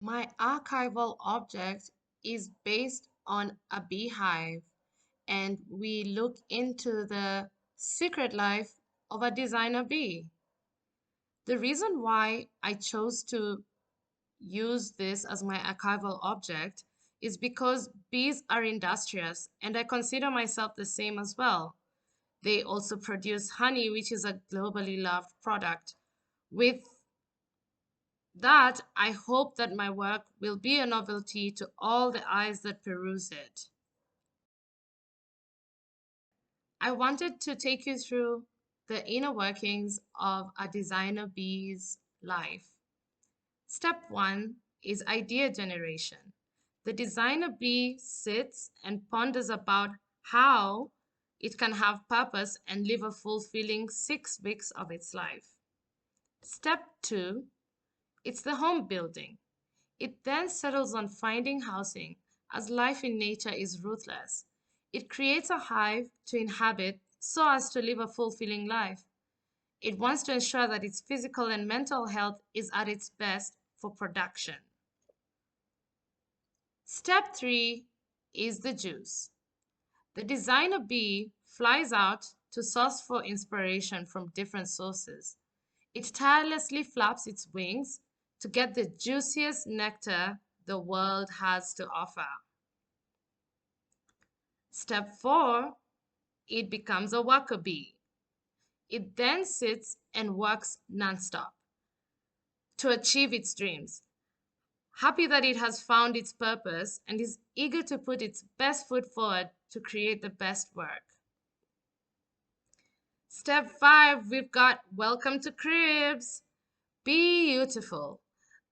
My archival object is based on a beehive, and we look into the secret life of a designer bee. The reason why I chose to use this as my archival object is because bees are industrious, and I consider myself the same as well. They also produce honey, which is a globally loved product. With that, I hope that my work will be a novelty to all the eyes that peruse it. I wanted to take you through the inner workings of a designer bee's life. Step one is idea generation. The designer bee sits and ponders about how it can have purpose and live a fulfilling 6 weeks of its life. Step two, it's the home building. It then settles on finding housing, as life in nature is ruthless. It creates a hive to inhabit so as to live a fulfilling life. It wants to ensure that its physical and mental health is at its best for production. Step three is the juice. The designer bee flies out to source for inspiration from different sources. It tirelessly flaps its wings to get the juiciest nectar the world has to offer. Step four, it becomes a worker bee. It then sits and works nonstop to achieve its dreams, happy that it has found its purpose and is eager to put its best foot forward to create the best work. Step five, we've got welcome to cribs. Beautiful.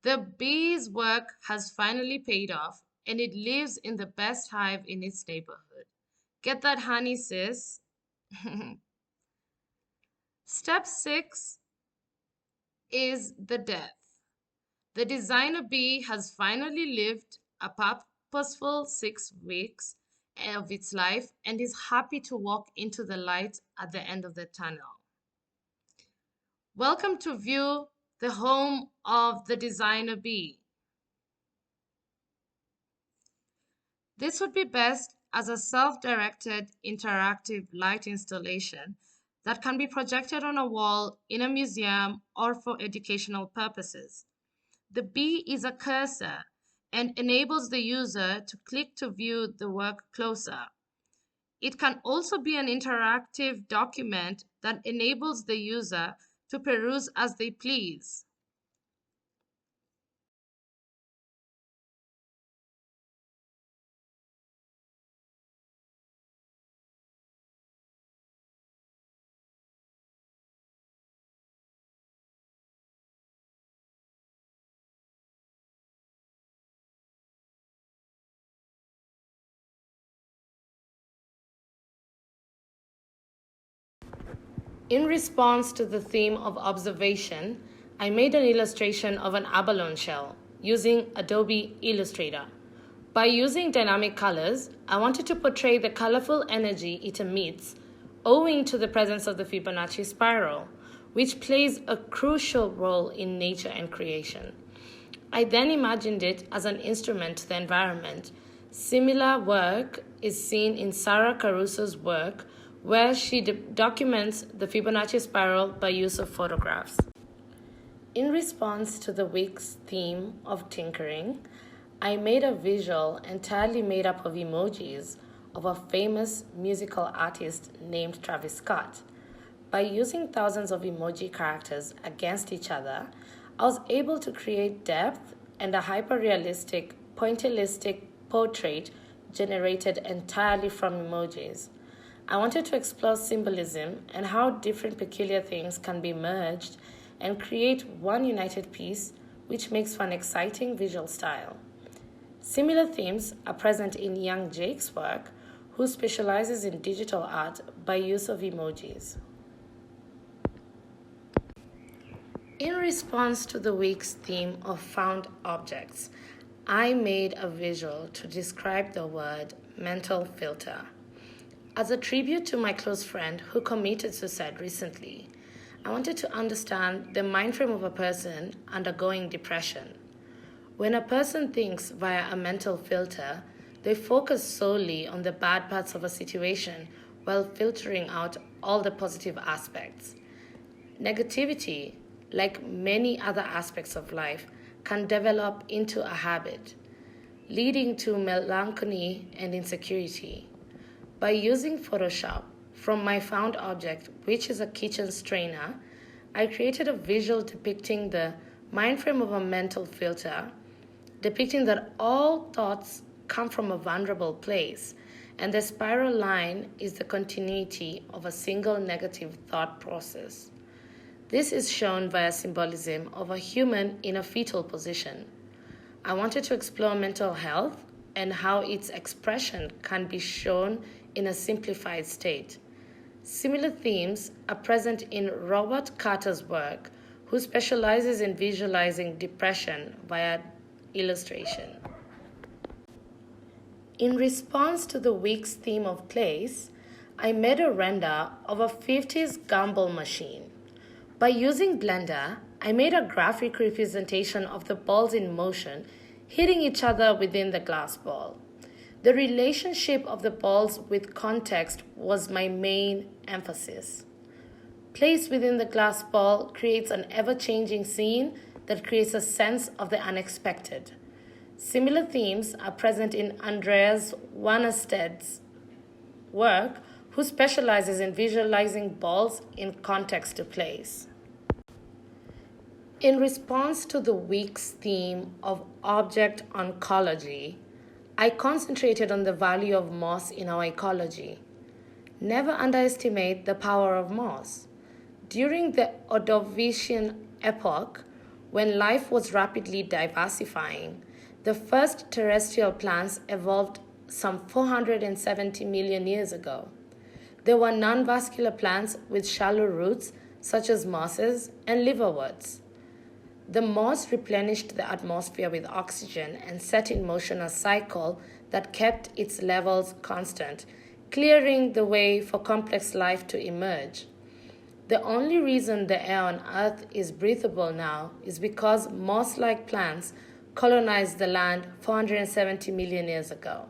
The bee's work has finally paid off and it lives in the best hive in its neighborhood. Get that honey, sis. Step six is the death. The designer bee has finally lived a purposeful 6 weeks of its life and is happy to walk into the light at the end of the tunnel. Welcome to view the home of the designer bee. This would be best as a self-directed interactive light installation that can be projected on a wall in a museum or for educational purposes. The bee is a cursor and enables the user to click to view the work closer. It can also be an interactive document that enables the user to peruse as they please. In response to the theme of observation, I made an illustration of an abalone shell using Adobe Illustrator. By using dynamic colors, I wanted to portray the colorful energy it emits owing to the presence of the Fibonacci spiral, which plays a crucial role in nature and creation. I then imagined it as an instrument to the environment. Similar work is seen in Sarah Caruso's work, where she documents the Fibonacci spiral by use of photographs. In response to the week's theme of tinkering, I made a visual entirely made up of emojis of a famous musical artist named Travis Scott. By using thousands of emoji characters against each other, I was able to create depth and a hyper-realistic, pointillistic portrait generated entirely from emojis. I wanted to explore symbolism and how different peculiar things can be merged and create one united piece, which makes for an exciting visual style. Similar themes are present in Young Jake's work, who specializes in digital art by use of emojis. In response to the week's theme of found objects, I made a visual to describe the word mental filter. As a tribute to my close friend who committed suicide recently, I wanted to understand the mind frame of a person undergoing depression. When a person thinks via a mental filter, they focus solely on the bad parts of a situation while filtering out all the positive aspects. Negativity, like many other aspects of life, can develop into a habit, leading to melancholy and insecurity. By using Photoshop from my found object, which is a kitchen strainer, I created a visual depicting the mind frame of a mental filter, depicting that all thoughts come from a vulnerable place, and the spiral line is the continuity of a single negative thought process. This is shown via symbolism of a human in a fetal position. I wanted to explore mental health and how its expression can be shown in a simplified state. Similar themes are present in Robert Carter's work, who specializes in visualizing depression via illustration. In response to the week's theme of place, I made a render of a 50s gumball machine. By using Blender, I made a graphic representation of the balls in motion hitting each other within the glass ball. The relationship of the balls with context was my main emphasis. Place within the glass ball creates an ever-changing scene that creates a sense of the unexpected. Similar themes are present in Andreas Wannersted's work, who specializes in visualizing balls in context to place. In response to the week's theme of object oncology, I concentrated on the value of moss in our ecology. Never underestimate the power of moss. During the Ordovician epoch, when life was rapidly diversifying, the first terrestrial plants evolved some 470 million years ago. There were non-vascular plants with shallow roots, such as mosses and liverworts. The moss replenished the atmosphere with oxygen and set in motion a cycle that kept its levels constant, clearing the way for complex life to emerge. The only reason the air on Earth is breathable now is because moss-like plants colonized the land 470 million years ago.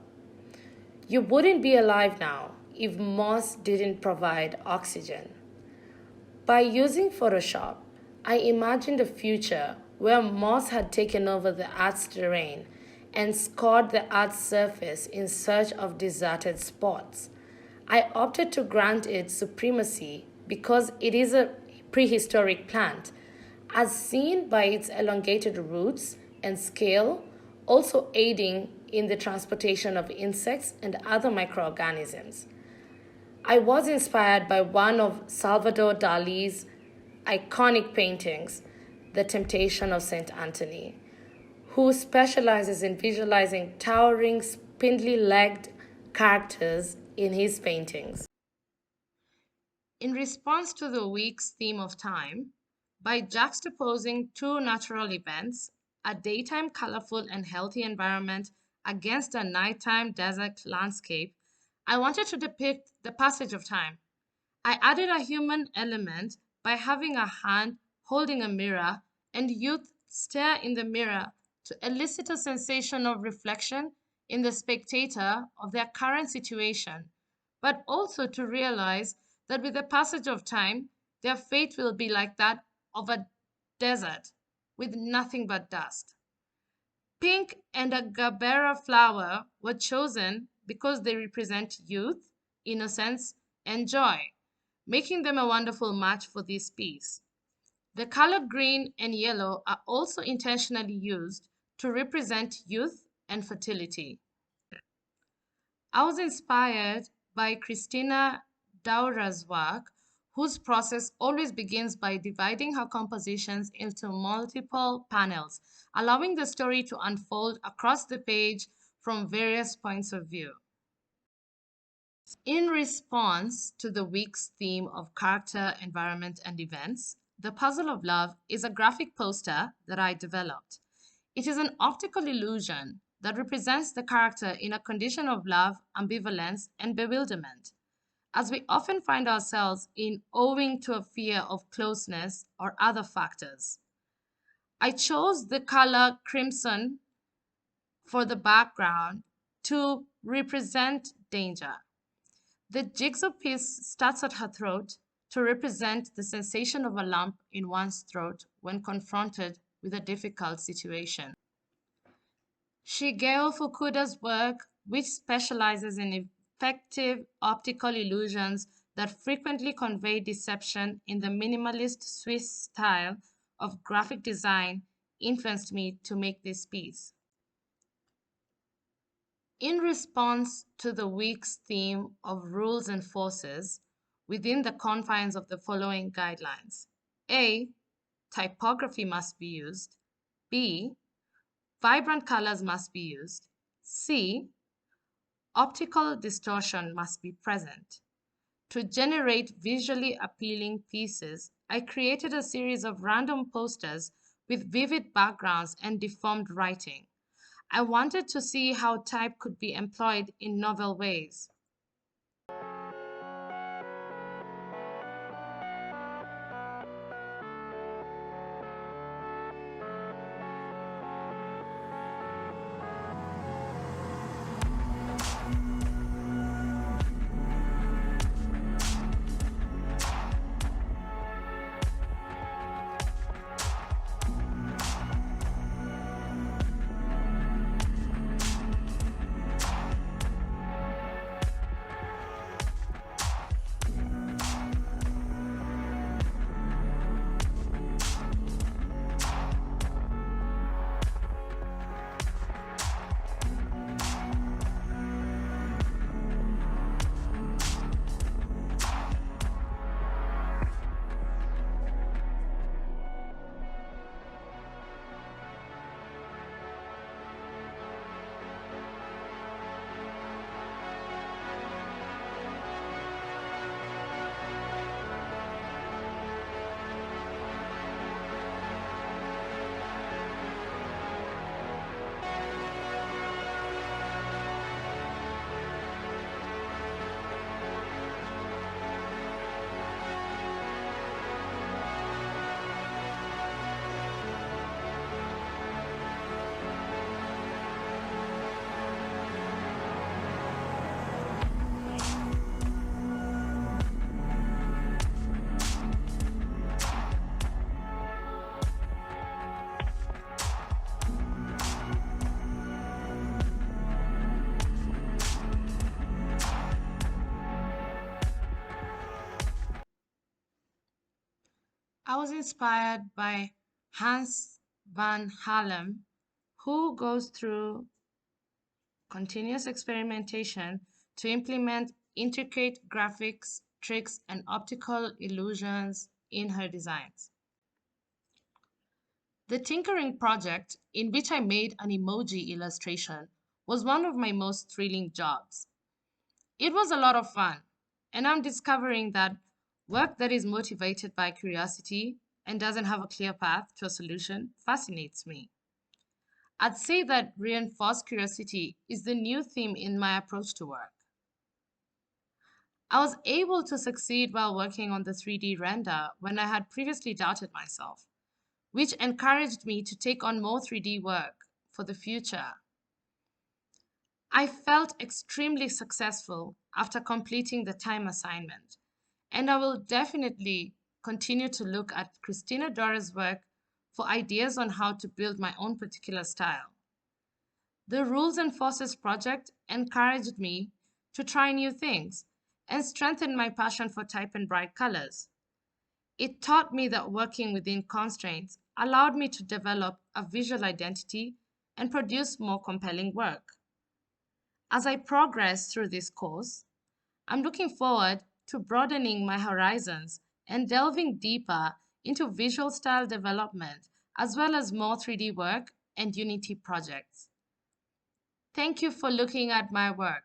You wouldn't be alive now if moss didn't provide oxygen. By using Photoshop, I imagined a future where moss had taken over the Earth's terrain and scoured the Earth's surface in search of deserted spots. I opted to grant it supremacy because it is a prehistoric plant, as seen by its elongated roots and scale, also aiding in the transportation of insects and other microorganisms. I was inspired by one of Salvador Dali's iconic paintings, The Temptation of St. Anthony, who specializes in visualizing towering, spindly-legged characters in his paintings. In response to the week's theme of time, by juxtaposing two natural events, a daytime colorful and healthy environment against a nighttime desert landscape, I wanted to depict the passage of time. I added a human element by having a hand holding a mirror and youth stare in the mirror to elicit a sensation of reflection in the spectator of their current situation, but also to realize that with the passage of time, their fate will be like that of a desert with nothing but dust. Pink and a gabbera flower were chosen because they represent youth, innocence, and joy, making them a wonderful match for this piece. The color green and yellow are also intentionally used to represent youth and fertility. I was inspired by Christina Daura's work, whose process always begins by dividing her compositions into multiple panels, allowing the story to unfold across the page from various points of view. In response to the week's theme of character, environment, and events, The Puzzle of Love is a graphic poster that I developed. It is an optical illusion that represents the character in a condition of love, ambivalence, and bewilderment, as we often find ourselves in owing to a fear of closeness or other factors. I chose the color crimson for the background to represent danger. The jigsaw piece starts at her throat to represent the sensation of a lump in one's throat when confronted with a difficult situation. Shigeo Fukuda's work, which specializes in effective optical illusions that frequently convey deception in the minimalist Swiss style of graphic design, influenced me to make this piece. In response to the week's theme of rules and forces within the confines of the following guidelines: A. Typography must be used. B. Vibrant colors must be used. C. Optical distortion must be present. To generate visually appealing pieces, I created a series of random posters with vivid backgrounds and deformed writing. I wanted to see how type could be employed in novel ways. I was inspired by Hans van Halem, who goes through continuous experimentation to implement intricate graphics, tricks, and optical illusions in her designs. The tinkering project, in which I made an emoji illustration, was one of my most thrilling jobs. It was a lot of fun, and I'm discovering that work that is motivated by curiosity and doesn't have a clear path to a solution fascinates me. I'd say that reinforced curiosity is the new theme in my approach to work. I was able to succeed while working on the 3D render when I had previously doubted myself, which encouraged me to take on more 3D work for the future. I felt extremely successful after completing the time assignment, and I will definitely continue to look at Christina Dora's work for ideas on how to build my own particular style. The Rules and Forces project encouraged me to try new things and strengthened my passion for type and bright colors. It taught me that working within constraints allowed me to develop a visual identity and produce more compelling work. As I progress through this course, I'm looking forward to broadening my horizons and delving deeper into visual style development as well as more 3D work and Unity projects. Thank you for looking at my work.